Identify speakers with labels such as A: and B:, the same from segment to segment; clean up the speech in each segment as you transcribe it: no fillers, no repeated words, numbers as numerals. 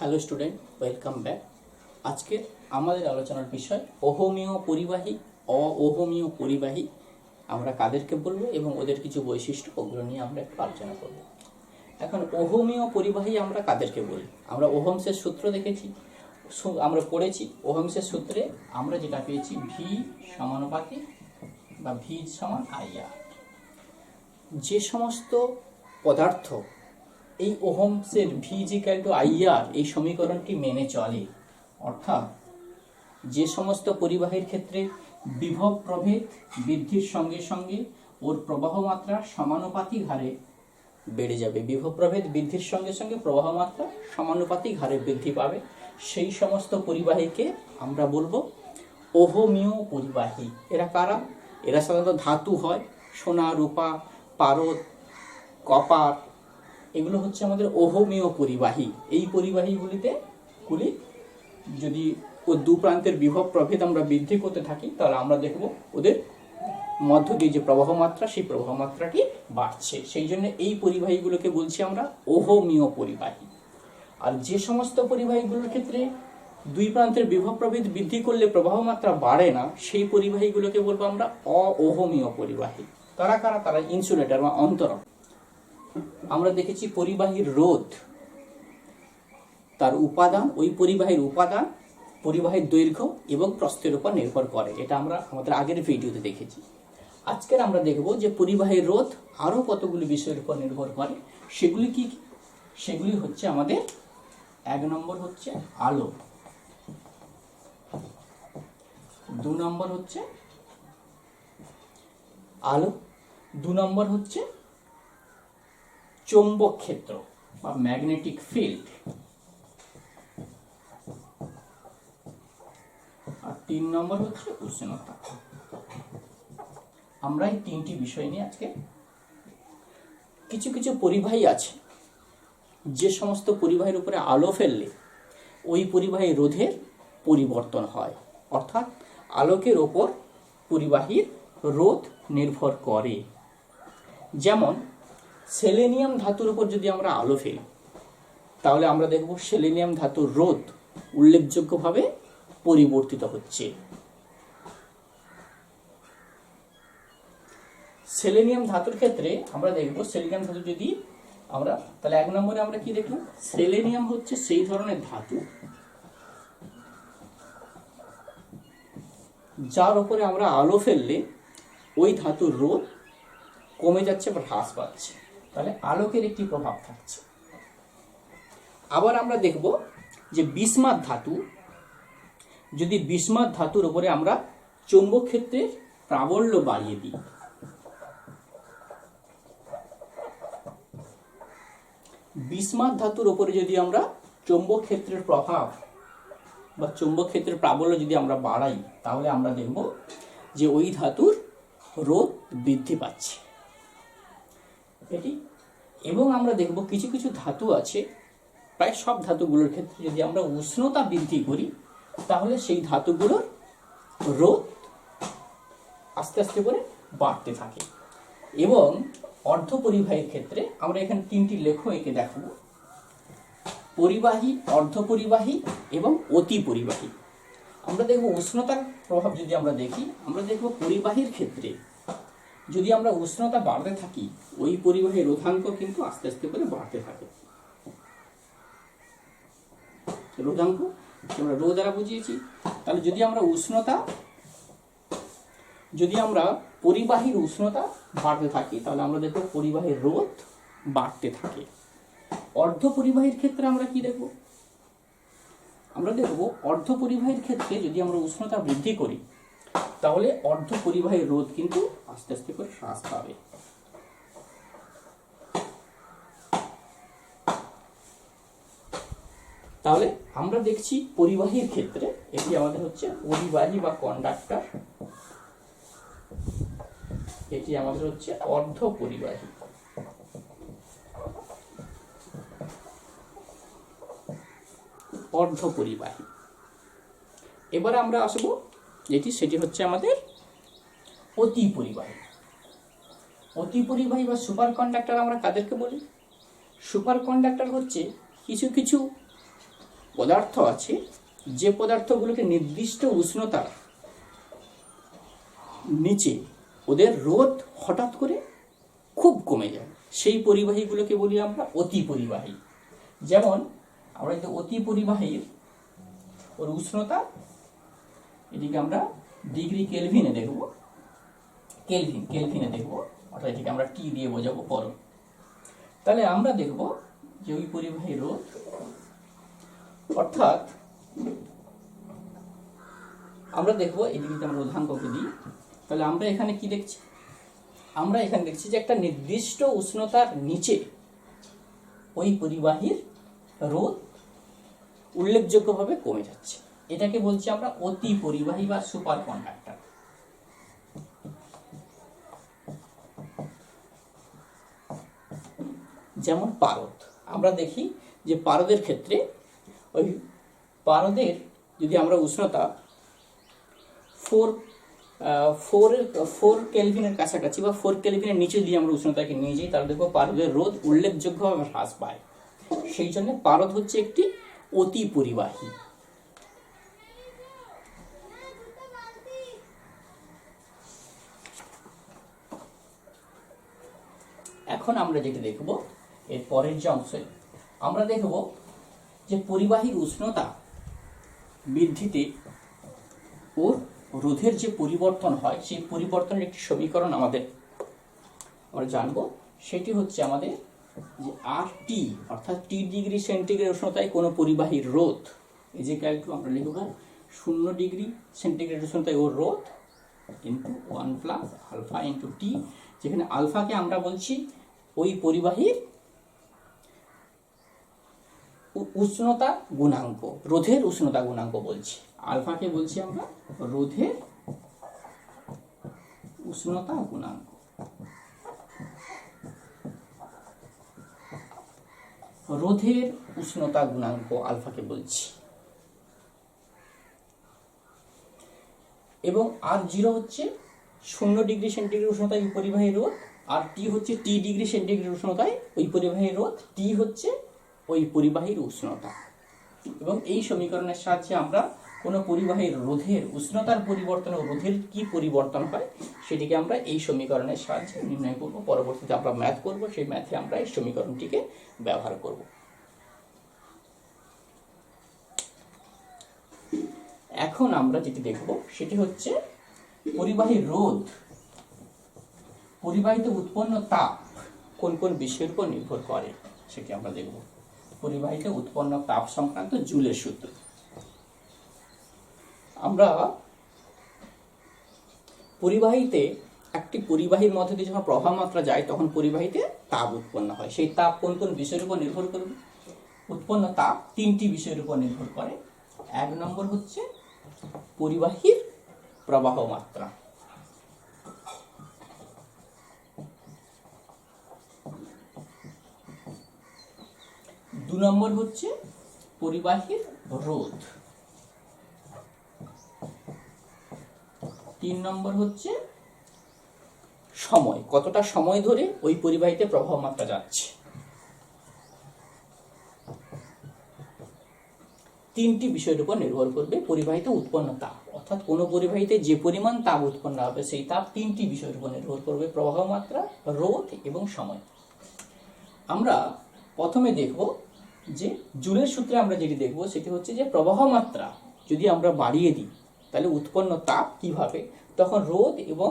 A: Hello student, welcome back. আজকের আমাদের আলোচনার বিষয় অহমীয় পরিবাহী, অহমীয় পরিবাহী আমরা কাদেরকে বলবো এবং ওদের কিছু বৈশিষ্ট্য, ওগুলো নিয়ে আমরা একটু আলোচনা করব। এখন অহমীয় পরিবাহী আমরা কাদেরকে বলি? আমরা ওহমসের সূত্র দেখেছি, আমরা পড়েছি। ওহমসের সূত্রে আমরা যেটা পেয়েছি ভি সমানুপাতিক বা ভি সমান আইআর। যে সমস্ত পদার্থ এই ওহমসের ভি ইকুয়াল টু আইআর এই সমীকরণটি মেনে চলে, অর্থাৎ যে সমস্ত পরিবাহীর ক্ষেত্রে বিভব প্রভেদ বৃদ্ধির সঙ্গে সঙ্গে ওর প্রবাহ মাত্রা সমানুপাতিক হারে বেড়ে যাবে, বিভব প্রভেদ বৃদ্ধির সঙ্গে সঙ্গে প্রবাহ মাত্রা সমানুপাতিক হারে বৃদ্ধি পাবে, সেই সমস্ত পরিবাহীকে আমরা বলবো অহমীয় পরিবাহী। এরা কারা? এরা সাধারণত ধাতু হয়, সোনা, রূপা, পারদ, কপার, এগুলো হচ্ছে আমাদের অহমীয় পরিবাহী। এই পরিবাহীগুলিতে যদি ও দু প্রান্তের বিভব প্রভেদ আমরা বৃদ্ধি করতে থাকি, তাহলে আমরা দেখব ওদের মধ্য দিয়ে যে প্রবাহ মাত্রা, সেই প্রবাহ মাত্রাটি বাড়ছে। সেই জন্য এই পরিবাহীগুলোকে বলছি আমরা অহমীয় পরিবাহী। আর যে সমস্ত পরিবাহীগুলোর ক্ষেত্রে দুই প্রান্তের বিভব প্রভেদ বৃদ্ধি করলে প্রবাহ মাত্রা বাড়ে না, সেই পরিবাহীগুলোকে বলবো আমরা অহমীয় পরিবাহী। তারা কারা? তারা ইনসুলেটর বা অন্তরক। আমরা দেখেছি পরিবাহীর রোধ, তার উপাদান, ওই পরিবাহীর উপাদান পরিবাহীর দৈর্ঘ্য এবং প্রস্থের উপর নির্ভর করে। এটা আমরা আমাদের আগের ভিডিওতে দেখেছি। আজকের আমরা দেখব যে পরিবাহীর রোধ আরও কতগুলি বিষয়ের উপর নির্ভর করে। সেগুলি কি? সেগুলি হচ্ছে আমাদের 1 নম্বর হচ্ছে আলো, 2 নম্বর হচ্ছে আলো, 2 নম্বর হচ্ছে চৌম্বক ক্ষেত্র বা ম্যাগনেটিক ফিল্ড, আর 3 নম্বর হচ্ছে উষ্ণতা। আমরা এই 3টি বিষয় নিয়ে আজকে কিছু কিছু পরিবাহী আছে, যে সমস্ত পরিবাহীর উপরে আলো ফেললে ওই পরিবাহী রোধের পরিবর্তন হয়, অর্থাৎ আলোকের ওপর পরিবাহীর রোধ নির্ভর করে। যেমন সেলেনিয়াম ধাতুর উপর যদি আমরা আলো ফেলি, তাহলে আমরা দেখব সেলেনিয়াম ধাতুর রোধ উল্লেখযোগ্যভাবে পরিবর্তিত হচ্ছে। সেলেনিয়াম ধাতুর ক্ষেত্রে আমরা দেখব, সেলেনিয়াম ধাতু যদি আমরা, তাহলে 1 নম্বরে আমরা কি দেখলাম? সেলেনিয়াম হচ্ছে সেই ধরনের ধাতু যার উপরে আমরা আলো ফেললে ওই ধাতুর রোধ কমে যাচ্ছে বা হ্রাস পাচ্ছে, তাহলে আলোকের একটি প্রভাব থাকছে। আবার আমরা দেখব যে বিসমাথ ধাতু, যদি বিসমাথ ধাতুর উপরে আমরা চৌম্বক ক্ষেত্রের প্রাবল্য বাড়িয়ে দিই, বিসমাথ ধাতুর উপরে যদি আমরা চৌম্বক ক্ষেত্রের প্রভাব বা চৌম্বক ক্ষেত্রের প্রাবল্য যদি আমরা বাড়াই, তাহলে আমরা দেখব যে ওই ধাতুর রোধ বৃদ্ধি পাচ্ছে এটি। এবং আমরা দেখব কিছু কিছু ধাতু আছে, প্রায় সব ধাতুগুলোর ক্ষেত্রে যদি আমরা উষ্ণতা বৃদ্ধি করি, তাহলে সেই ধাতুগুলোর রোধ আস্তে আস্তে করে বাড়তে থাকে। এবং অর্ধপরিবাহীর ক্ষেত্রে আমরা এখানে 3টি লেখ এঁকে দেখাব: পরিবাহী, অর্ধপরিবাহী এবং অতি পরিবাহী। আমরা দেখব উষ্ণতার প্রভাব যদি আমরা দেখি, আমরা দেখব পরিবাহীর ক্ষেত্রে যদি আমরা উষ্ণতা বাড়তে থাকি, ওই পরিবাহী রোধাঙ্ক কিন্তু আস্তে আস্তে করে বাড়তে থাকে। রোধাঙ্ক আমরা রো দ্বারা বুঝিয়েছি। তাহলে যদি আমরা পরিবাহীর উষ্ণতা বাড়তে থাকি, তাহলে আমরা দেখব পরিবাহীর রোধ বাড়তে থাকে। অর্ধপরিবাহীর ক্ষেত্রে আমরা কি দেখব? আমরা দেখব অর্ধপরিবাহীর ক্ষেত্রে যদি আমরা উষ্ণতা বৃদ্ধি করি, তাহলে অর্ধপরিবাহীর রোধ কিন্তু আস্তে আস্তে করে হ্রাস পাবে। তাহলে আমরা দেখছি পরিবাহীর ক্ষেত্রে এটি আমাদের হচ্ছে পরিবাহী বা কন্ডাক্টর, এটি আমাদের হচ্ছে অর্ধপরিবাহী। অর্ধপরিবাহী। এবারে আমরা আসবো সেটি হচ্ছে আমাদের অতি পরিবাহী। অতি পরিবাহী বা সুপার কন্ডাক্টর আমরা কাদেরকে বলি? সুপার কন্ডাক্টর হচ্ছে কিছু কিছু পদার্থ আছে যে পদার্থগুলোকে নির্দিষ্ট উষ্ণতা নিচে ওদের রোধ হঠাৎ করে খুব কমে যায়, সেই পরিবাহীগুলোকে বলি আমরা অতি পরিবাহী। যেমন আমরা যদি অতি পরিবাহীর ওর উষ্ণতা এটিকে আমরা ডিগ্রি কেলভিনে দেখব, কেলভিনে দেখব, অর্থাৎ এটিকে আমরা টি দিয়ে বোঝাবো পরম। তাহলে আমরা দেখব যে ওই পরিবাহী রোধ, অর্থাৎ আমরা দেখব এদিকে যদি আমরা রোধাঙ্ককে দিই, তাহলে আমরা এখানে কি দেখছি, আমরা এখানে দেখছি যে একটা নির্দিষ্ট উষ্ণতার নিচে ওই পরিবাহীর রোধ উল্লেখযোগ্যভাবে কমে যাচ্ছে, এটাকে বলছি আমরা অতি পরিবাহী বা সুপার কন্ডাক্টর। যেমন পারদ, আমরা দেখি যে পারদের ক্ষেত্রে ওই পারদের যদি আমরা উষ্ণতা 4 কেলভিনের কাছাকাছি বা 4 কেলভিনের নিচে দিয়ে আমরা উষ্ণতাকে নিয়ে যাই, তাহলে দেখবো পারদের রোধ উল্লেখযোগ্যভাবে হ্রাস পায়। সেই জন্য পারদ হচ্ছে একটি অতি পরিবাহী। এখন আমরা যেটা দেখব এর পরের যে অংশে, আমরা দেখব যে পরিবাহীর উষ্ণতা বৃদ্ধিতে ওর রোধের যে পরিবর্তন হয়, সেই পরিবর্তনের একটি সমীকরণ আমরা জানবো। সেটি হচ্ছে আমাদের যে RT, অর্থাৎ টি ডিগ্রি সেন্টিগ্রেড উষ্ণতায় কোনো পরিবাহীর রোধ ইজিক্যাল টু, আমরা লিখব 0 ডিগ্রি সেন্টিগ্রেড উষ্ণতায় ওর রোধ into 1 plus alpha into T, যেখানে আলফাকে আমরা বলছি ওই পরিবাহীর উষ্ণতা গুণাঙ্ক, রোধের উষ্ণতা গুণাঙ্ক বলছি। আলফাকে বলছি আমরা রোধের উষ্ণতা গুণাঙ্ক। রোধের উষ্ণতা গুণাঙ্ক আলফাকে বলছি। এবং R0 হচ্ছে 0 ডিগ্রি সেন্টিগ্রেড উষ্ণতায় ওই পরিবাহী রোধ, আর টি হচ্ছে টি ডিগ্রি সেন্টিগ্রেড উষ্ণতায় ওই পরিবাহী রোধ, টি হচ্ছে ওই পরিবাহীর উষ্ণতা। এবং এই সমীকরণের সাহায্যে আমরা কোনো পরিবাহীর রোধের উষ্ণতার পরিবর্তন ও রোধের কি পরিবর্তন হয় সেটিকে আমরা এই সমীকরণের সাহায্যে নির্ণয় করব। পরবর্তীতে আমরা ম্যাথ করব, সেই ম্যাথে আমরা এই সমীকরণটিকে ব্যবহার করব। এখন আমরা যেটি দেখব সেটি হচ্ছে পরিবাহীর রোধ, পরিবাহীতে উৎপন্ন তাপ কোন কোন বিষয়ের উপর নির্ভর করে সেটি আমরা দেখব। পরিবাহীতে উৎপন্ন তাপ সংক্রান্ত জুলের সূত্র। আমরা পরিবাহীতে একটি পরিবাহীর মধ্যে দিয়ে যখন প্রবাহ মাত্রা যায় তখন পরিবাহীতে তাপ উৎপন্ন হয়। সেই তাপ কোন কোন বিষয়ের উপর নির্ভর করবে? উৎপন্ন তাপ 3টি বিষয়ের উপর নির্ভর করে। 1 নম্বর হচ্ছে পরিবাহীর প্রবাহ মাত্রা, 2 নম্বর হচ্ছে পরিবাহীর রোধ, 3 নম্বর হচ্ছে সময়, কতটা সময় ধরে ওই পরিবাহীতে প্রবাহ মাত্রা যাচ্ছে। 3টি বিষয়ের উপর নির্ভর করবে পরিবাহীতে উৎপন্ন তাপ, অর্থাৎ কোনো পরিবাহীতে যে পরিমাণ তাপ উৎপন্ন হবে সেই তাপ 3টি বিষয়ের উপর নির্ভর করবে: প্রবাহ মাত্রা, রোধ এবং সময়। আমরা প্রথমে দেখব যে জুলের সূত্রে আমরা যেটি দেখব সেটি হচ্ছে যে প্রবাহ মাত্রা যদি আমরা বাড়িয়ে দিই তাহলে উৎপন্ন তাপ কিভাবে, তখন রোধ এবং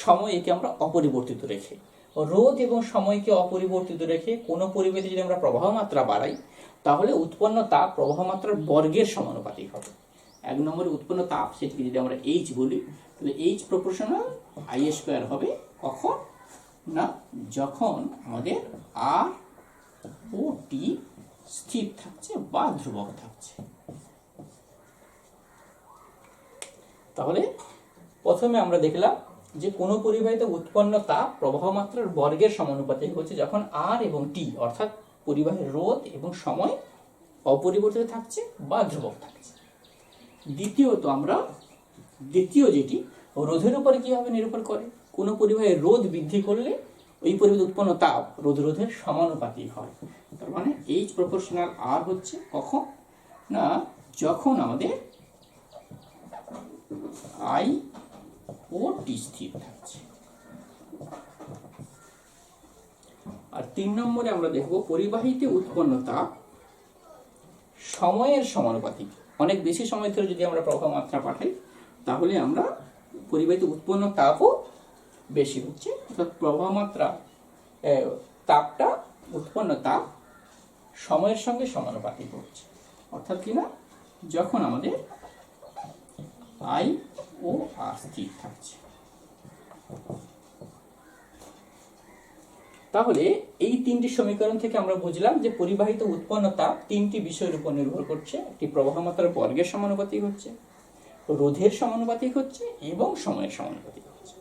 A: সময়কে আমরা অপরিবর্তিত রেখে, রোধ এবং সময়কে অপরিবর্তিত রেখে কোনো পরিবাহীতে যদি আমরা প্রবাহ মাত্রা বাড়াই তাহলে উৎপন্ন তাপ প্রবাহ মাত্রার বর্গের সমানুপাতিক হবে। 1 নম্বরে উৎপন্ন তাপ, সেটিকে যদি আমরা H বলি তাহলে H প্রপোর্শনাল I² হবে। কখন না, যখন আমাদের R ও T স্থির থাকছে বা ধ্রুবক থাকছে। তাহলে প্রথমে আমরা দেখলাম যে কোনো পরিবাহীতে উৎপন্ন তাপ প্রবাহ মাত্রার বর্গের সমানুপাতিক হচ্ছে যখন R এবং T অর্থাৎ পরিবাহীর রোধ এবং সময় অপরিবর্তিত থাকছে বা ধ্রুবক থাকছে। দ্বিতীয়ত আমরা যেটি রোধের উপরে কিভাবে নির্ভর করে, কোনো পরিবাহীর রোধ বৃদ্ধি করলে ওই পরিবাহীতে উৎপন্ন তাপ রোধের সমানুপাতিক হয়। তার মানে H প্রপোর্শনাল R হচ্ছে কখন না যখন আমাদের আই ও টি স্থির থাকছে। আর 3 নম্বরে আমরা দেখব পরিবাহীতে উৎপন্ন তাপ সময়ের সমানুপাতিক। অনেক বেশি সময় ধরে যদি আমরা প্রবাহ মাত্রা পাঠাই তাহলে আমরা পরিবাহীতে উৎপন্ন তাপও বেশি হচ্ছে, অর্থাৎ প্রবাহ মাত্রা তাপটা উৎপন্ন তাপ সময়ের সঙ্গে সমানুপাতিক হচ্ছে। অর্থাৎ কিনা যখন আমাদের আই ও আর স্থির থাকছে। তাহলে এই 3টি সমীকরণ থেকে আমরা বুঝলাম যে পরিবাহিত উৎপন্ন তাপ 3টি বিষয়ের উপর নির্ভর করছে। একটি প্রবাহ মাত্রার বর্গের সমানুপাতিক হচ্ছে, রোধের সমানুপাতিক হচ্ছে এবং সময়ের সমানুপাতিক হচ্ছে।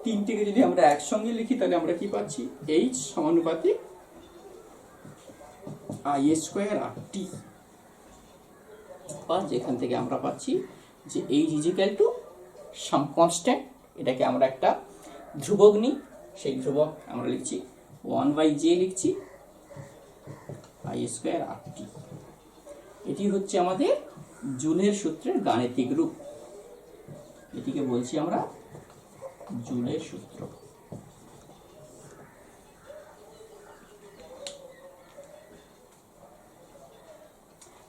A: 3টিকে যদি আমরা একসঙ্গে লিখি তাহলে আমরা কি পাচ্ছি? এইচ সমানুপাতিক আই স্কোয়ার আর টি, বা যেখান থেকে আমরা পাচ্ছি যে H is equal to some constant, এটাকে আমরা একটা ধ্রুবক নিই, সেই ধ্রুবক আমরা লিখছি 1/j লিখছি আই স্কোয়ার আর টি। এটি হচ্ছে আমাদের জুলের সূত্রের গাণিতিক রূপ, এটিকে বলছি আমরা জুলের সূত্র।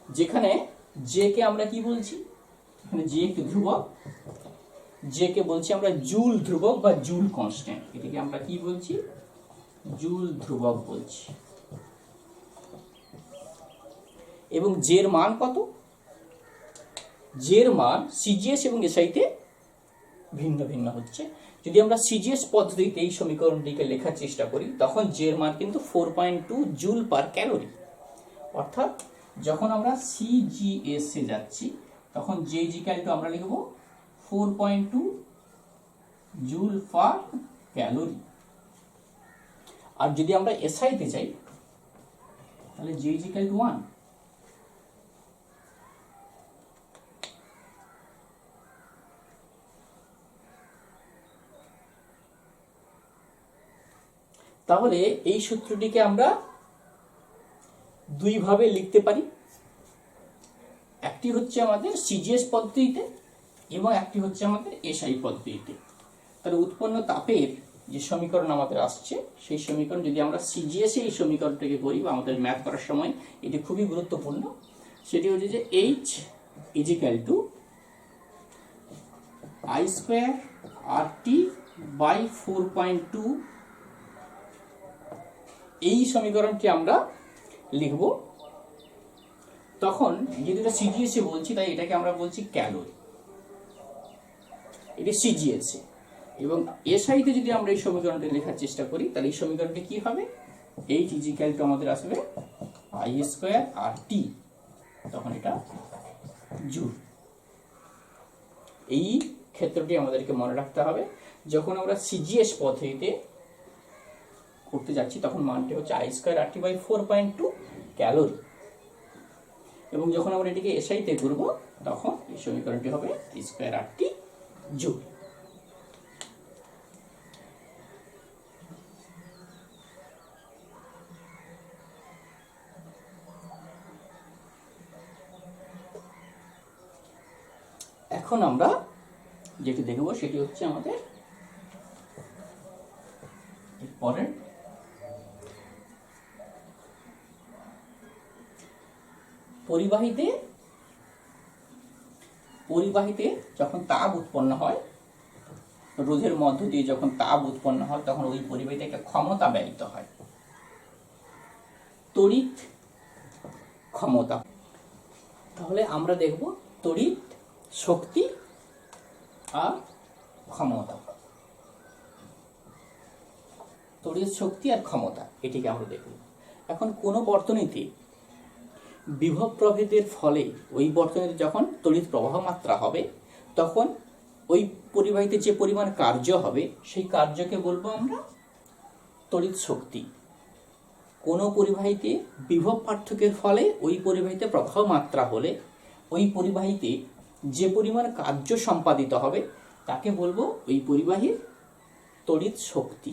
A: যেখানে জে কে আমরা কি বলছি? এখানে জে একটি ধ্রুবক, জে কে বলছি আমরা জুল ধ্রুবক বা জুল কনস্ট্যান্ট। এটাকে আমরা কি বলছি? জুল ধ্রুবক বলছি। এবং জের মান কত? জের মান সিজিএস এবং এসআইতে ভিন্ন ভিন্ন হচ্ছে। যদি আমরা সিজিএস পদ্ধতিতে এই সমীকরণটিকে লেখার চেষ্টা করি তখন জের মান কিন্তু 4.2 জুল পার ক্যালোরি। অর্থাৎ যখন আমরা সিজিএস এ যাচ্ছি তখন জে ইজ ইকুয়াল টু আমরা লিখব 4.2 জুল পার ক্যালোরি। আর যদি আমরা এসআইতে যাই তাহলে জে ইজ ইকুয়াল টু 1। তাহলে এই সূত্রটিকে আমরা দুই ভাবে লিখতে পারি, একটি হচ্ছে আমাদের সিজিএস পদ্ধতিতে এবং একটি হচ্ছে আমাদের এসআই পদ্ধতিতে। তাহলে উৎপন্ন তাপের যে সমীকরণ আমাদের আসছে সেই সমীকরণ যদি আমরা সিজিএস এই সমীকরণটাকে করি বা আমাদের ম্যাথ করার সময় এটি খুবই গুরুত্বপূর্ণ, সেটি হচ্ছে যে H is equal to I square R T by 4.2। এই সমীকরণটি আমরা লিখব। তখন যদি এটা সিজিএস এ বলছি তাই এটাকে আমরা বলছি ক্যালোরি, এটি সিজিএস এ। এবং এসআইতে যদি আমরা এই সমীকরণটি লেখার চেষ্টা করি তাহলে এই সমীকরণটি কি হবে? এইচ ইজ ইকুয়াল টু আমাদের আসবে আই স্কোয়ার আর টি, তখন এটা জুল। এই ক্ষেত্রটি আমাদেরকে মনে রাখতে হবে। যখন আমরা সিজিএস পদ্ধতিতে করতে যাচ্ছি তখন মানটি হচ্ছে I square R T by 4.2 calorie, এবং যখন আমরা এটিকে এসআইতে করব তখন এই সমীকরণটি হবে I square R T joule. এখন আমরা যেটি দেখব সেটি হচ্ছে আমাদের পরের পরিবাহীতে যখন তাপ উৎপন্ন হয়, রোধের মধ্য দিয়ে যখন তাপ উৎপন্ন হয় তখন ওই পরিবাহীতে একটা ক্ষমতা ব্যয়িত হয়, তড়িৎ ক্ষমতা। তাহলে আমরা দেখব তড়িৎ শক্তি আর ক্ষমতা, তড়িৎ শক্তি আর ক্ষমতা, এটিকে আমরা দেখব। এখন কোনো বর্তনীতে বিভব প্রভেদের ফলে ওই বর্তনীতে যখন তড়িৎ প্রবাহ মাত্রা হবে তখন ওই পরিবাহীতে যে পরিমাণ কার্য হবে সেই কার্যকে বলবো আমরা তড়িৎ শক্তি। কোনো পরিবাহীতে বিভব পার্থক্যের ফলে ওই পরিবাহীতে প্রবাহ মাত্রা হলে ওই পরিবাহীতে যে পরিমাণ কার্য সম্পাদিত হবে তাকে বলবো ওই পরিবাহীর তড়িৎ শক্তি।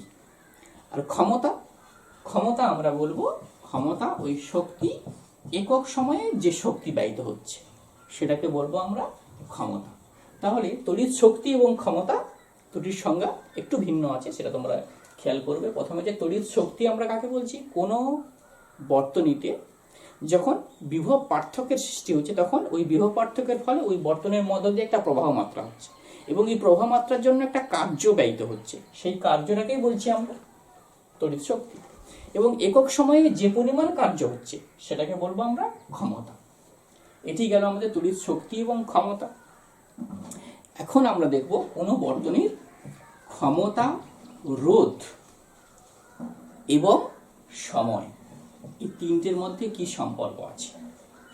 A: আর ক্ষমতা আমরা বলবো ক্ষমতা ওই শক্তি একক সময়ে যে শক্তি ব্যয়িত হচ্ছে সেটাকে বলবো আমরা ক্ষমতা। তাহলে তড়িৎ শক্তি এবং ক্ষমতা দুটির সংজ্ঞা একটু ভিন্ন আছে, সেটা তোমরা খেয়াল করবে। প্রথমে যে তড়িৎ শক্তি আমরা কাকে বলছি, কোনো বর্তনীতে যখন বিভব পার্থক্যের সৃষ্টি হচ্ছে তখন ওই বিভব পার্থক্যের ফলে ওই বর্তনের মধ্য দিয়ে একটা প্রবাহ মাত্রা হচ্ছে এবং এই প্রবাহ মাত্রার জন্য একটা কার্য ব্যয়িত হচ্ছে, সেই কার্যটাকেই বলছি আমরা তড়িৎ শক্তি। এবং একক সময়ে যে পরিমাণ কার্য হচ্ছে সেটাকে বলবো আমরা ক্ষমতা। এটি গেল আমাদের তড়িৎ শক্তি এবং ক্ষমতা। এখন আমরা দেখব কোনো বর্তনীর ক্ষমতা, রোধ এবং সময়, এই তিনটের মধ্যে কি সম্পর্ক আছে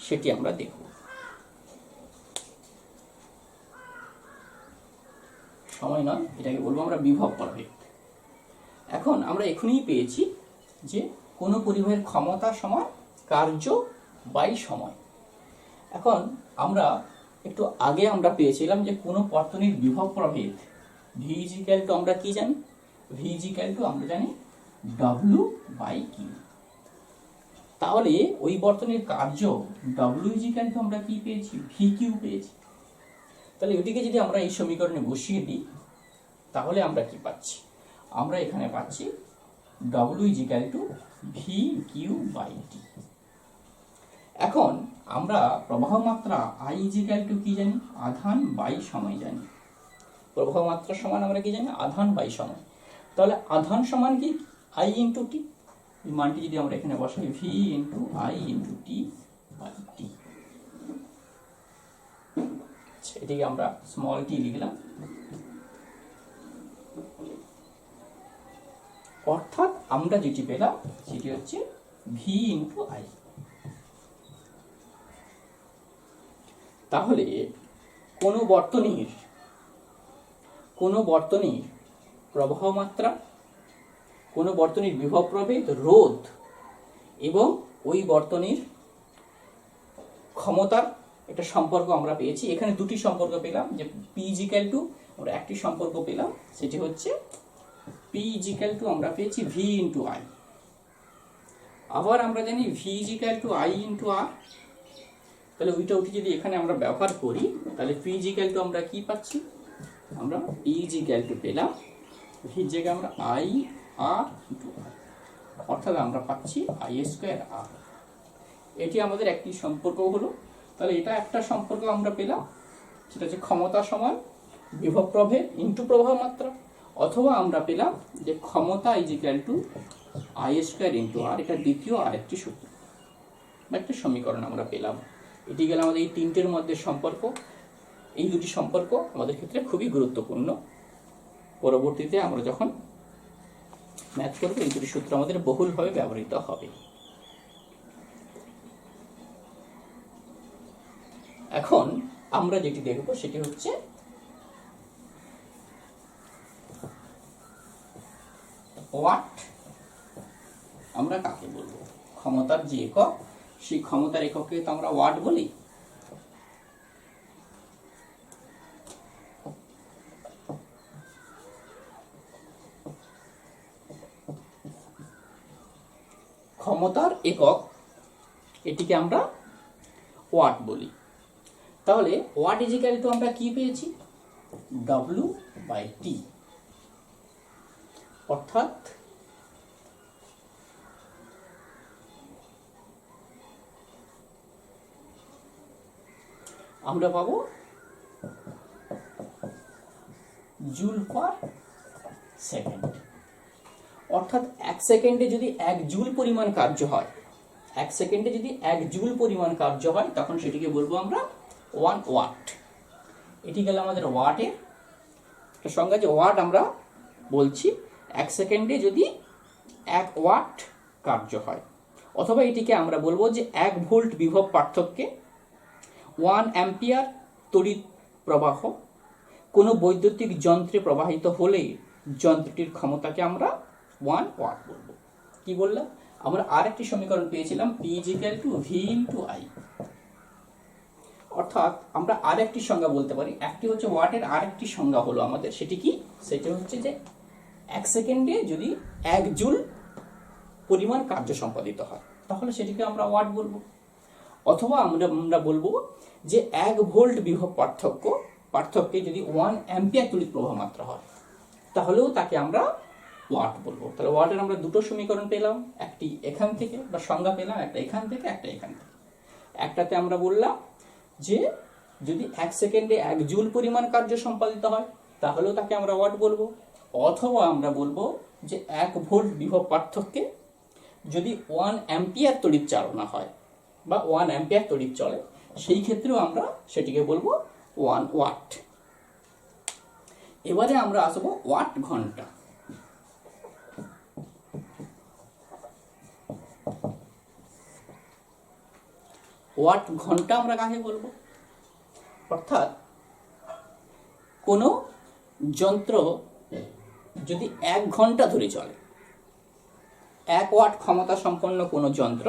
A: সেটি আমরা দেখব। সময় নয়, এটাকে বলবো আমরা বিভব প্রভেদ। এখন আমরা এখনই পেয়েছি যে কোনো পরিবাহের ক্ষমতা সমান কার্য বাই সময়। এখন আমরা একটু আগে আমরা পেয়েছিলাম যে কোনো বর্তনীর বিভব প্রভেদ ভি ইজ ইকুয়াল টু, আমরা কি জানি, ভি ইজ ইকুয়াল টু আমরা জানি ডব্লিউ বাই কিউ। তাহলে ওই বর্তনীর কার্য ডব্লিউ ইজ ইকুয়াল টু আমরা কি পেয়েছি, ভি কিউ পেয়েছি। তাহলে ওটিকে যদি আমরা এই সমীকরণে বসিয়ে দিই তাহলে আমরা কি পাচ্ছি, আমরা এখানে পাচ্ছি W is equal to V Q by T. এখন আমরা প্রবাহ মাত্রা আই ইজ ইকুয়াল টু কি জানি, আধান বাই সময় জানি। প্রবাহ মাত্রা সমান আমরা কি জানি, আধান বাই সময়। তাহলে আধান সমান কি, আই ইন্টু টি। এই মানটি যদি আমরা এখানে বসাই, V into I into T by T, এটিকে আমরা স্মল টি লিখলাম। অর্থাৎ আমরা যেটি পেলাম সেটি হচ্ছে ভি ইন্টু আই। তাহলে কোনো বর্তনীর প্রবাহ মাত্রা, কোনো বর্তনীর বিভব প্রভেদ, রোধ এবং ওই বর্তনীর ক্ষমতার একটা সম্পর্ক আমরা পেয়েছি। এখানে দুটি সম্পর্ক পেলাম, যে পি ইজ ইকুয়াল টু আমরা একটি সম্পর্ক পেলাম, সেটি হচ্ছে পি ইজ ইকুয়াল টু আমরা পেয়েছি ভি ইন্টু আই। আবার আমরা জানি V is equal to I into R. তাহলে ওইটি যদি এখানে আমরা ব্যবহার করি তাহলে পি ইজ ইকুয়াল টু আমরা কি পাচ্ছি, আমরা পি ইজ ইকুয়াল টু পেলাম ভির জায়গায় আমরা আই আর ইন্টু আর, অর্থাৎ আমরা পাচ্ছি আই স্কোয়ার আর। এটি আমাদের একটি সম্পর্ক হলো। তাহলে এটা একটা সম্পর্ক আমরা পেলাম, সেটা হচ্ছে ক্ষমতা সমান বিভব প্রভেদ ইন্টু প্রবাহ মাত্রা। অথবা আমরা পেলাম যে ক্ষমতা is equal to I square into R, এটা দ্বিতীয় আরেকটি সূত্র বা একটা সমীকরণ আমরা পেলাম। এটি গেল আমাদের এই তিনটের মধ্যে সম্পর্ক। এই দুটি সম্পর্ক আমাদের ক্ষেত্রে খুবই গুরুত্বপূর্ণ। পরবর্তীতে আমরা যখন ম্যাথ করবো এই দুটি সূত্র আমাদের বহুলভাবে ব্যবহৃত হবে। এখন আমরা যেটি দেখব সেটি হচ্ছে ওয়াট। আমরা কাকে বলবো, ক্ষমতার যে একক, সেই ক্ষমতার এককে তো আমরা ওয়াট বলি। ক্ষমতার একক, এটিকে আমরা ওয়াট বলি। তাহলে ওয়াট ইজ ইকুয়াল টু আমরা কি পেয়েছি, ডব্লিউ বাই টি। অর্থাৎ আমরা পাবো জুল পার সেকেন্ড। অর্থাৎ এক সেকেন্ডে যদি 1 জুল পরিমাণ কার্য হয়, 1 সেকেন্ডে যদি 1 জুল পরিমাণ কার্য হয় তখন সেটিকে বলবো আমরা 1 ওয়াট। এটি গেল আমাদের ওয়াটের একটা সংজ্ঞা, যে ওয়াট আমরা বলছি 1 সেকেন্ডে যদি 1 ওয়াট কার্য হয়। অথবা এটিকে আমরা বলবো যে 1 ভোল্ট বিভব পার্থক্যে 1 অ্যাম্পিয়ার তড়িৎ প্রবাহ কোনো বৈদ্যুতিক যন্ত্রে প্রবাহিত হলে যন্ত্রটির ক্ষমতাকে আমরা 1 ওয়াট বলবো। কি বললাম, আমরা আরেকটি সমীকরণ পেয়েছিলাম P is equal to V into I. অর্থাৎ আমরা আরেকটি সংজ্ঞা বলতে পারি, একটি হচ্ছে ওয়াটের, আরেকটি সংজ্ঞা হলো আমাদের সেটি কি, সেটা হচ্ছে যে 1 সেকেন্ডে যদি 1 জুল পরিমাণ কার্য সম্পাদিত হয় তাহলে সেটিকে আমরা ওয়াট বলবো। অথবা আমরা বলবো যে 1 ভোল্ট বিভব পার্থক্যে যদি 1 অ্যাম্পিয়ার তড়িৎ প্রবাহ মাত্রা হয় তাহলেও তাকে আমরা ওয়াট বলবো। তাহলে ওয়াটের আমরা দুটো সমীকরণ পেলাম, একটি এখান থেকে বা সংজ্ঞা পেলাম, একটা এখান থেকে একটা এখান থেকে। একটাতে আমরা বললাম যে যদি 1 সেকেন্ডে 1 জুল পরিমাণ কার্য সম্পাদিত হয় তাহলেও তাকে আমরা ওয়াট বলবো। অথবা আমরা বলবো যে 1 ভোল্ট বিভব পার্থক্যে যদি 1 অ্যাম্পিয়ার তড়িৎ চালনা হয় বা 1 অ্যাম্পিয়ার তড়িৎ চলে সেই ক্ষেত্রেও আমরা সেটিকে বলবো 1 ওয়াট। এবারে আমরা আসবো ওয়াট ঘন্টা। ওয়াট ঘন্টা আমরা কাকে বলবো? অর্থাৎ কোনো যন্ত্র যদি 1 ঘন্টা ধরে চলে, 1 ওয়াট ক্ষমতা সম্পন্ন কোনো যন্ত্র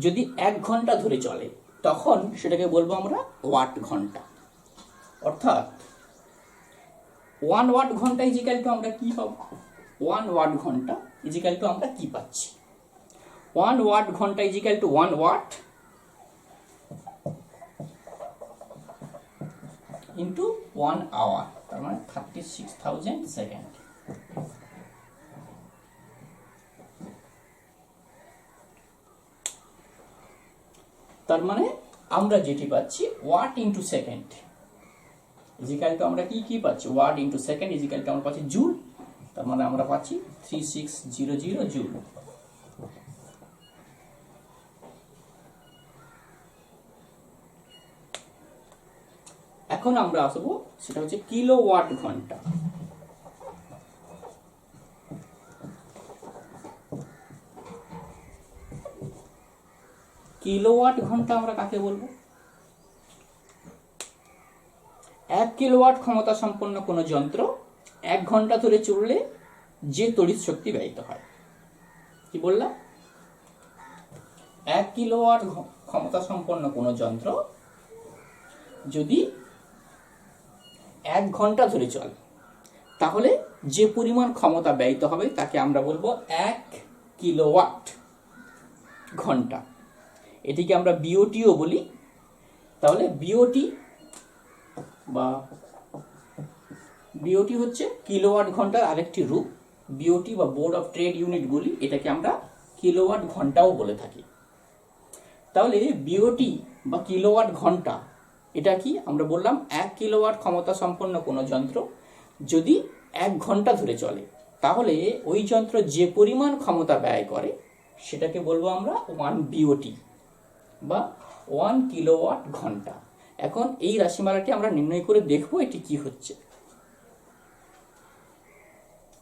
A: যদি 1 ঘন্টা ধরে চলে তখন সেটাকে বলবো আমরা ওয়াট ঘন্টা। অর্থাৎ 1 ওয়াট ঘন্টা ইজিক্যাল টু আমরা কি পাবো? 1 ওয়াট ঘন্টা ইজিক্যাল টু আমরা কি পাচ্ছি? 1 ওয়াট ঘন্টা equal to 1 watt into 1 hour, তার মানে 36,000 সেকেন্ড। তার মানে আমরা যেটি পাচ্ছি watt into second equal to আমরা কি পাচ্ছি? Watt into second equal to আমরা পাচ্ছি জুল, তার মানে আমরা পাচ্ছি 3600 জুল। এখন আমরা আসবো সেটা হচ্ছে কিলোওয়াট ঘন্টা। কিলোওয়াট ঘন্টা আমরা কাকে বলবো? 1 কিলোওয়াট ক্ষমতা সম্পন্ন কোনো যন্ত্র 1 ঘন্টা ধরে চললে যে তড়িৎ শক্তি ব্যয়িত হয়। কি বললাম? 1 কিলোওয়াট ক্ষমতা সম্পন্ন কোনো যন্ত্র যদি 1 ঘন্টা ধরে চলে তাহলে যে পরিমাণ ক্ষমতা ব্যয়িত হবে তাকে আমরা বলবো 1 কিলোওয়াট ঘন্টা। এটিকে আমরা বিওটিও বলি। তাহলে বিওটি হচ্ছে কিলোওয়াট ঘন্টার আরেকটি রূপ। বিওটি বা বোর্ড অফ ট্রেড ইউনিট বলি, এটাকে আমরা কিলোওয়াট ঘন্টাও বলে থাকি। তাহলে বিওটি বা কিলোওয়াট ঘন্টা এটা কি? আমরা বললাম 1 কিলোওয়াট ক্ষমতা সম্পন্ন কোনো যন্ত্র যদি 1 ঘন্টা ধরে চলে তাহলে ওই যন্ত্র যে পরিমাণ ক্ষমতা ব্যয় করে সেটাকে বলবো আমরা 1 বিওটি বা 1 কিলোওয়াট ঘন্টা। এখন এই রাশিমালাটি আমরা নির্ণয় করে দেখবো এটি কি হচ্ছে।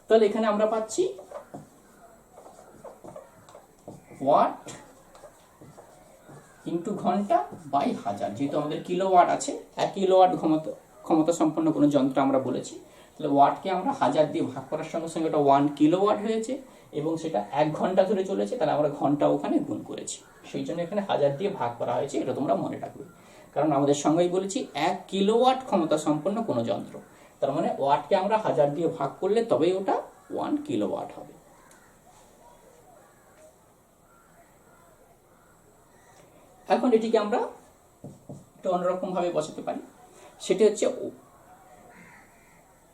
A: তাহলে এখানে আমরা পাচ্ছি ওয়াট ইন্টু ঘন্টা বাই 1000, যেহেতু আমাদের কিলোওয়াট আছে, 1 কিলোওয়াট ক্ষমতা সম্পন্ন কোনো যন্ত্র আমরা বলেছি, তাহলে ওয়াটকে আমরা 1000 দিয়ে ভাগ করার সঙ্গে সঙ্গে এটা 1 কিলোওয়াট হয়েছে এবং সেটা 1 ঘন্টা ধরে চলেছে, তাহলে আমরা ঘন্টা ওখানে গুণ করেছি, সেই জন্য এখানে 1000 দিয়ে ভাগ করা হয়েছে। এটা তোমরা মনে রাখবে, কারণ আমাদের সঙ্গেই বলেছি 1 কিলোওয়াট ক্ষমতা সম্পন্ন কোনো যন্ত্র, তার মানে ওয়াটকে আমরা 1000 দিয়ে ভাগ করলে তবেই ওটা 1 কিলোওয়াট হবে। এখন এটিকে আমরা একটু অন্যরকম ভাবে বসাতে পারি, সেটা হচ্ছে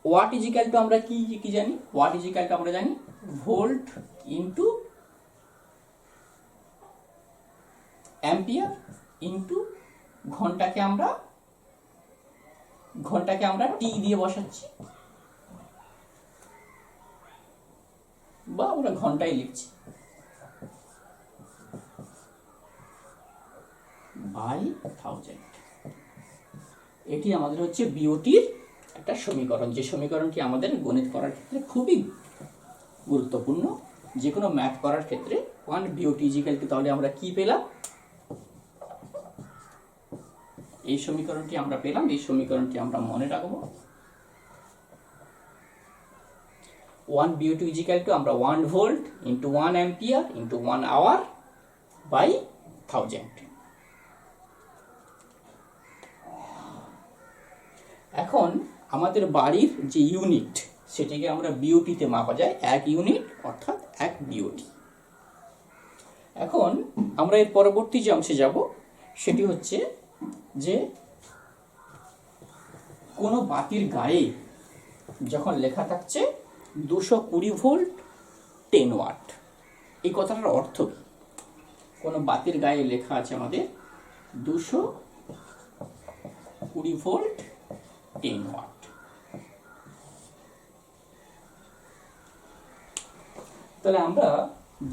A: ওয়াট ইজিক্যাল টু আমরা কি জানি? ওয়াট ইজিক্যাল টু আমরা জানি ভোল্ট ইন্টু অ্যাম্পিয়ার ইন্টু ঘন্টাকে আমরা টি দিয়ে বসাচ্ছি বা আমরা ঘন্টায় লিখছি বাই 1000। এটি আমাদের হচ্ছে বিওটির একটা সমীকরণ, যে সমীকরণটি আমাদের গণিত করার ক্ষেত্রে খুবই গুরুত্বপূর্ণ। যে কোনো ম্যাথ করার ক্ষেত্রে 1 বিওটি ইজিক্যাল টু, তাহলে আমরা কি পেলাম? এই সমীকরণটি আমরা পেলাম, এই সমীকরণটি আমরা মনে রাখবো। 1 বিওটি ইজিক্যাল টু আমরা 1 volt into 1 ampere into 1 hour by 1000। এখন আমাদের বাড়ির যে ইউনিট সেটিকে আমরা বিওটিতে মাপা যায়, 1 ইউনিট অর্থাৎ 1 বিওটি। এখন আমরা এর পরবর্তী যে অংশে যাব সেটি হচ্ছে যে কোনো বাতির গায়ে যখন লেখা থাকছে 220 ভোল্ট 10 ওয়াট, এই কথাটার অর্থ কি? কোনো বাতির গায়ে লেখা আছে আমাদের 220 ভোল্ট 10 ওয়াট। তাহলে আমরা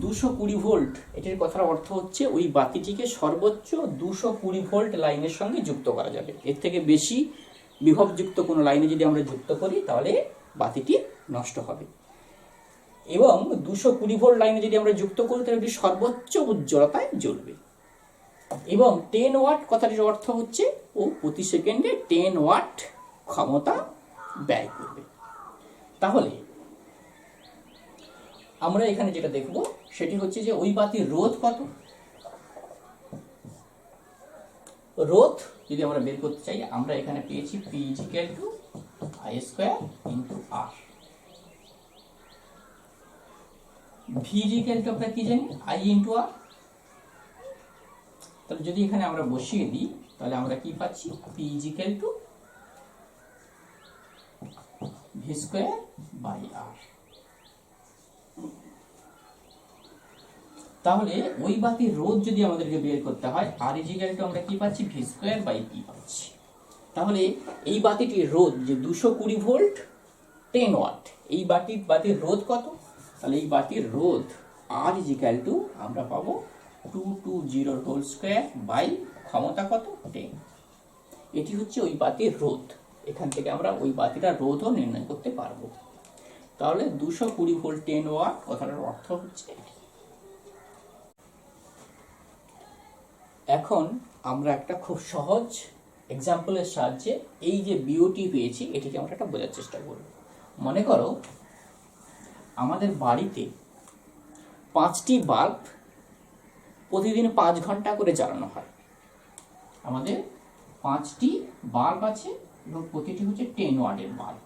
A: 220 ভোল্ট, এটির কথার অর্থ হচ্ছে ওই বাতিটিকে সর্বোচ্চ 220 ভোল্ট লাইনের সঙ্গে যুক্ত করা যাবে। এর থেকে বেশি বিভবযুক্ত কোনো লাইনে যদি আমরা যুক্ত করি তাহলে বাতিটি নষ্ট হবে। এবং 220 ভোল্ট লাইনে যদি আমরা যুক্ত করি তাহলে এটি সর্বোচ্চ উজ্জ্বলতায় জ্বলবে। এবং 10 ওয়াট কথাটির অর্থ হচ্ছে ও প্রতি সেকেন্ডে 10 ওয়াট ক্ষমতা ব্যয় করবে। তাহলে আমরা এখানে যেটা দেখব সেটি হচ্ছে যে ওই বাতির রোধ কত। রোধ যদি আমরা বের করতে চাই, আমরা এখানে পেয়েছি P = I² × R। V আমরা কি জানি? I × R। তাহলে যদি এখানে আমরা বসিয়ে দিই তাহলে আমরা কি পাচ্ছি? P = V² / R। তাহলে ওই বাতির রোধ যদি আমাদেরকে বের করতে হয়, R = আমরা কি পাচ্ছি? V² / P পাচ্ছি। তাহলে এই বাতিটির রোধ যে 220 ভোল্ট 10 ওয়াট, এই বাতির রোধ কত? তাহলে এই বাতির রোধ R = আমরা পাবো 220² ক্ষমতা কত? 10। এটি হচ্ছে ওই বাতির রোধ। এখান থেকে আমরা ওই বাতিটার রোধও নির্ণয় করতে পারবো। তাহলে 220 ভোল্ট 10 ওয়াট কথাটার অর্থ হচ্ছে এটি। এখন আমরা একটা খুব সহজ এক্সাম্পলের সাহায্যে এই যে বিওটি পেয়েছি এটিকে আমরা একটা বোঝার চেষ্টা করব। মনে করো আমাদের বাড়িতে 5টি বাল্ব প্রতিদিন 5 ঘন্টা করে জ্বালানো হয়। আমাদের 5টি বাল্ব আছে এবং প্রতিটি হচ্ছে 10 ওয়াটের বাল্ব।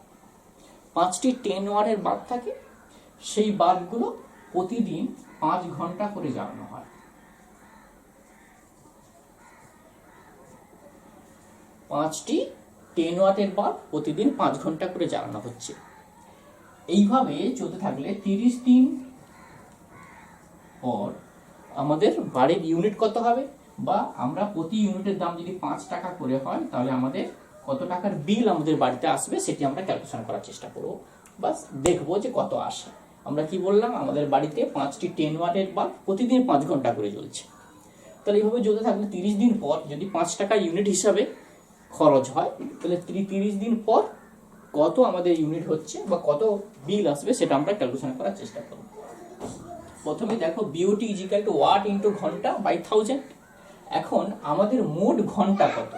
A: 5টি 10 ওয়াটের বাল্ব থাকে, সেই বাল্বগুলো প্রতিদিন 5 ঘন্টা করে জ্বালানো হয়। 5টি 10 ওয়াটের বাল্ব প্রতিদিন 5 ঘন্টা করে জ্বালানো হচ্ছে। এইভাবে চলতে থাকলে 30 দিন পর আমাদের বাড়ির ইউনিট কত হবে, বা আমরা প্রতি ইউনিটের দাম যদি 5 টাকা করে হয় তাহলে আমাদের কত টাকার বিল আমাদের বাড়িতে আসবে সেটি আমরা ক্যালকুলেশন করার চেষ্টা করব, বাস দেখবো যে কত আসে। আমরা কি বললাম, আমাদের বাড়িতে 5টি 10 ওয়াটের বাল্ব প্রতিদিন 5 ঘন্টা করে জ্বলছে। তাহলে এইভাবে চলতে থাকলে 30 দিন পর যদি 5 টাকা ইউনিট হিসাবে খরচ হয় তাহলে 30 দিন পর কত আমাদের ইউনিট হচ্ছে বা কত বিল আসবে সেটা আমরা ক্যালকুলেশন করার চেষ্টা করব। প্রথমে দেখো বিওটি = ওয়াট × ঘন্টা / 1000। এখন আমাদের মোট ঘন্টা কত?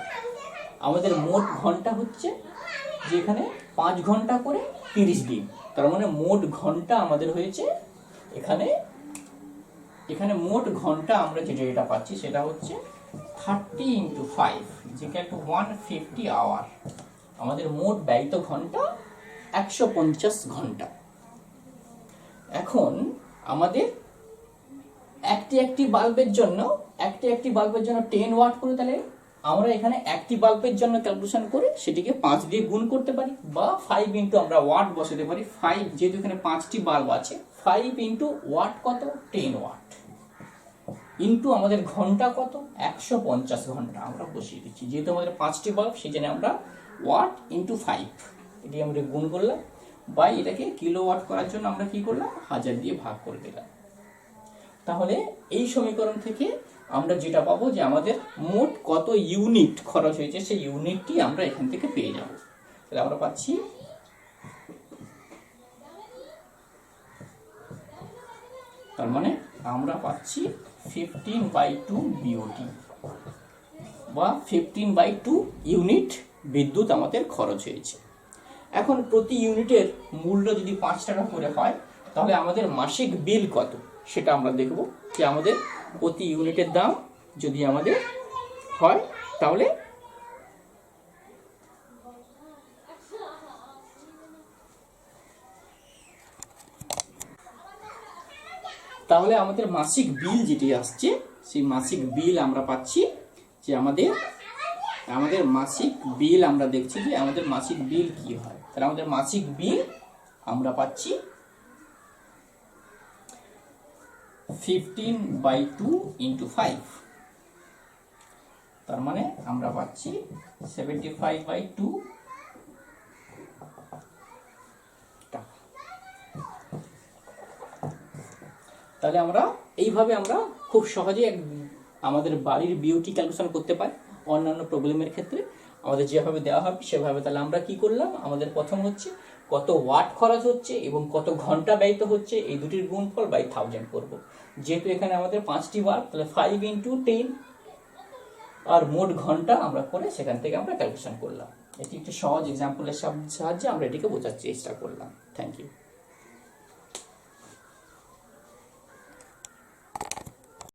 A: আমাদের মোট ঘন্টা হচ্ছে যেখানে 5 ঘন্টা করে 30 দিন, তার মানে মোট ঘন্টা আমাদের হয়েছে এখানে মোট ঘন্টা আমরা যেটা পাচ্ছি সেটা হচ্ছে 30 × 5 = 150 আওয়ার। আমাদের মোট ব্যয়িত ঘন্টা 150 ঘন্টা। এখন আমাদের একটি বাল্বের জন্য 10 ওয়াট করে, তাহলে আমরা এখানে একটি বাল্বের জন্য ক্যালকুলেশন করে সেটিকে 5 দিয়ে গুণ করতে পারি, বা 5 × আমরা ওয়াট বসাতে পারি। 5 যেহেতু এখানে 5টি বাল্ব আছে, 5 × ওয়াট কত? 10 ওয়াট ইন্টু আমাদের ঘন্টা কত? 150 ঘন্টা আমরা বসিয়ে দিচ্ছি। যেহেতু আমাদের 5টি বাল্ব সেই জন্য আমরা ওয়াট × 5 এটি আমরা গুণ করলাম, বা এটাকে কিলোওয়াট করার জন্য আমরা কি করলাম? 1000 দিয়ে ভাগ করে দিলাম। তাহলে এই সমীকরণ থেকে আমরা যেটা পাবো যে আমাদের মোট কত ইউনিট খরচ হয়েছে সেই ইউনিটটি আমরা এখান থেকে পেয়ে যাব। তাহলে আমরা পাচ্ছি তার মানে আমরা পাচ্ছি 15/2 বিওটি, বা 15/2 ইউনিট বিদ্যুৎ আমাদের খরচ হয়েছে। এখন প্রতি ইউনিটের মূল্য যদি 5 টাকা করে হয় তাহলে আমাদের মাসিক বিল কত সেটা আমরা দেখব। যে আমাদের প্রতি ইউনিটের দাম যদি আমাদের হয় তাহলে তাহলে আমাদের মাসিক বিল যেটি আসছে, সেই মাসিক বিল আমরা পাচ্ছি যে আমাদের মাসিক বিল আমরা দেখছি যে আমাদের মাসিক বিল কি হয়। তাহলে আমাদের মাসিক বিল আমরা পাচ্ছি 15/2 × 5, তার মানে আমরা পাচ্ছি 75/2 টাকা। তাহলে আমরা এইভাবে আমরা খুব সহজে আমাদের বাড়ির বিউটি ক্যালকুলেশন করতে পারি। অন্যান্য প্রবলেমের ক্ষেত্রে আমাদের যেভাবে দেওয়া হবে সেভাবে। তাহলে আমরা কি করলাম, আমাদের প্রথম হচ্ছে কত ওয়াট খরচ হচ্ছে এবং কত ঘন্টা ব্যয়িত হচ্ছে, এই দুটির গুণফল বাই 1000 করব। যেহেতু এখানে আমাদের 5টি বার, তাহলে 5 × 10 আর মোট ঘন্টা আমরা করে সেখান থেকে আমরা ক্যালকুলেশন করলাম। এটি একটি সহজ এক্সাম্পলের সাহায্যে আমরা এটিকে বোঝার চেষ্টা করলাম। Thank you.